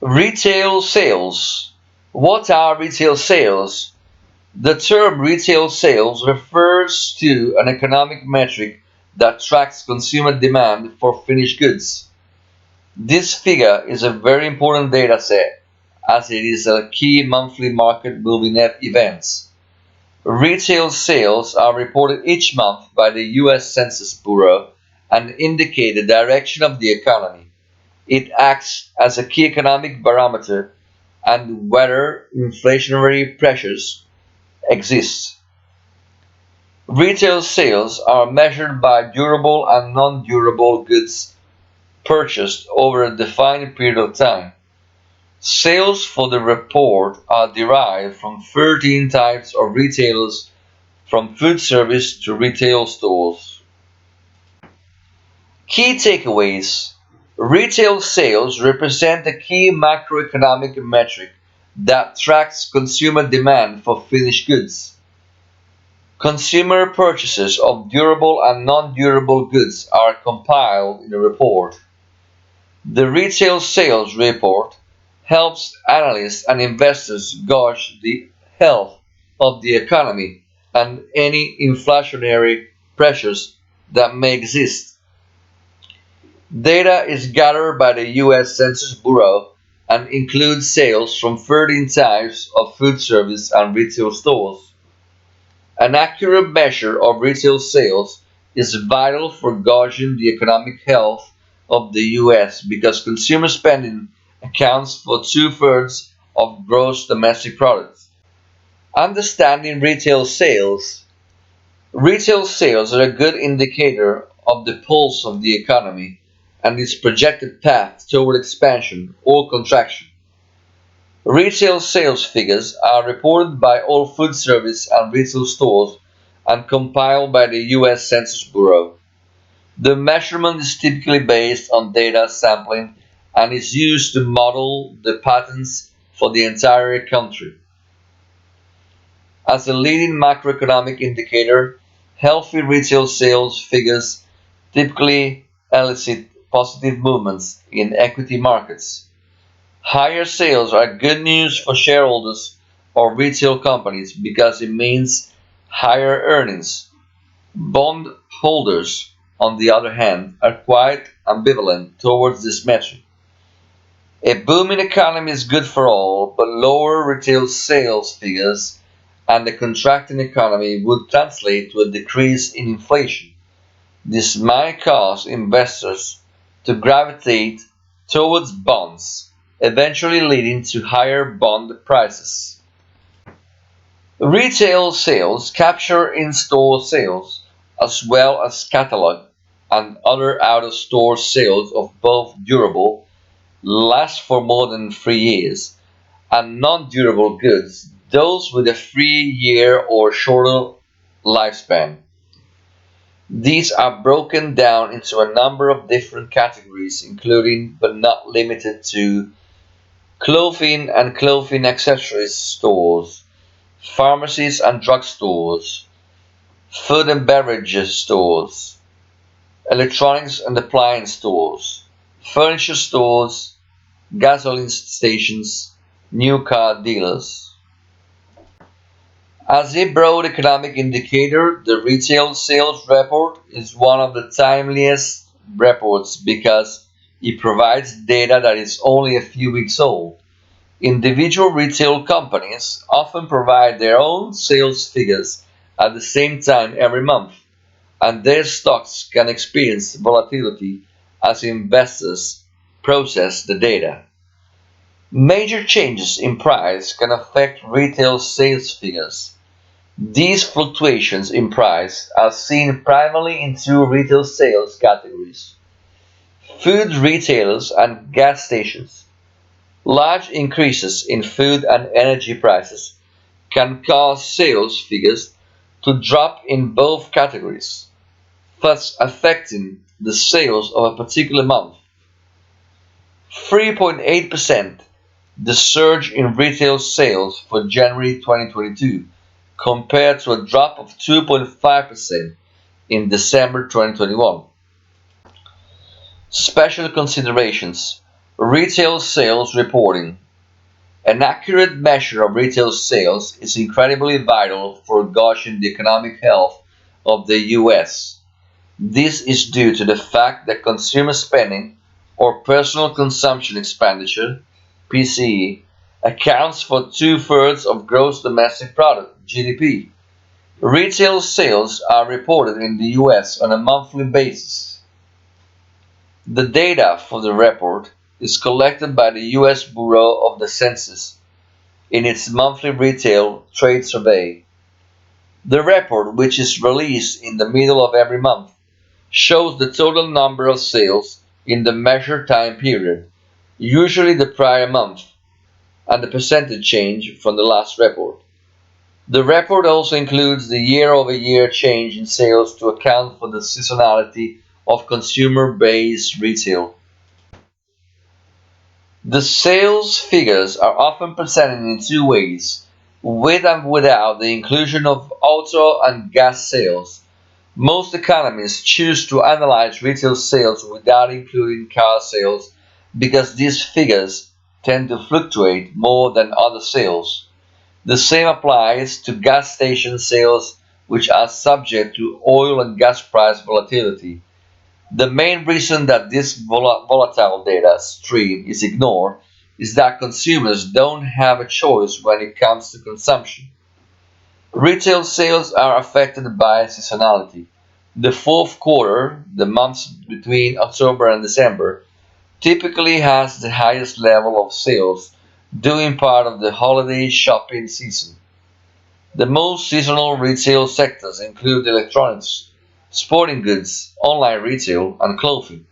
Retail sales. What are retail sales? The term retail sales refers to an economic metric that tracks consumer demand for finished goods. This figure is a very important data set as it is a key monthly market moving event. Retail sales are reported each month by the U.S. Census Bureau and indicate the direction of the economy. It acts as a key economic barometer and whether inflationary pressures exist. Retail sales are measured by durable and non-durable goods purchased over a defined period of time. Sales for the report are derived from 13 types of retailers, from food service to retail stores. Key takeaways. Retail sales represent a key macroeconomic metric that tracks consumer demand for finished goods. Consumer purchases of durable and non-durable goods are compiled in a report. The retail sales report helps analysts and investors gauge the health of the economy and any inflationary pressures that may exist. Data is gathered by the U.S. Census Bureau and includes sales from 13 types of food service and retail stores. An accurate measure of retail sales is vital for gauging the economic health of the U.S. because consumer spending accounts for two-thirds of gross domestic product. Understanding retail sales. Retail sales are a good indicator of the pulse of the economy and its projected path toward expansion or contraction. Retail sales figures are reported by all food service and retail stores and compiled by the U.S. Census Bureau. The measurement is typically based on data sampling and is used to model the patterns for the entire country. As a leading macroeconomic indicator, healthy retail sales figures typically elicit positive movements in equity markets. Higher sales are good news for shareholders of retail companies because it means higher earnings. Bond holders, on the other hand, are quite ambivalent towards this metric. A booming economy is good for all, but lower retail sales figures and a contracting economy would translate to a decrease in inflation. This might cause investors to gravitate towards bonds, eventually leading to higher bond prices. Retail sales capture in-store sales as well as catalog and other out-of-store sales of both durable, last for more than 3 years, and non-durable goods, those with a 3-year or shorter lifespan. These are broken down into a number of different categories, including but not limited to clothing and clothing accessories stores, pharmacies and drugstores, food and beverage stores, electronics and appliance stores, furniture stores, gasoline stations, new car dealers. As a broad economic indicator, the retail sales report is one of the timeliest reports because it provides data that is only a few weeks old. Individual retail companies often provide their own sales figures at the same time every month, and their stocks can experience volatility as investors process the data. Major changes in price can affect retail sales figures. These fluctuations in price are seen primarily in two retail sales categories: food retailers and gas stations. Large increases in food and energy prices can cause sales figures to drop in both categories, thus affecting the sales of a particular month. 3.8%, the surge in retail sales for January 2022 compared to a drop of 2.5% in December 2021. Special considerations. Retail sales reporting. An accurate measure of retail sales is incredibly vital for gauging the economic health of the US. This is due to the fact that consumer spending, or personal consumption expenditure (PCE), accounts for two-thirds of gross domestic product (GDP). Retail sales are reported in the US on a monthly basis. The data for the report is collected by the US Bureau of the Census in its monthly retail trade survey. The report, which is released in the middle of every month, shows the total number of sales in the measured time period, usually the prior month, and the percentage change from the last report. The report also includes the year-over-year change in sales to account for the seasonality of consumer-based retail. The sales figures are often presented in two ways, with and without the inclusion of auto and gas sales. Most economists choose to analyze retail sales without including car sales because these figures tend to fluctuate more than other sales. The same applies to gas station sales, which are subject to oil and gas price volatility. The main reason that this volatile data stream is ignored is that consumers don't have a choice when it comes to consumption. Retail sales are affected by seasonality. The fourth quarter, the months between October and December, typically has the highest level of sales, due in part to the holiday shopping season. The most seasonal retail sectors include electronics, sporting goods, online retail, and clothing.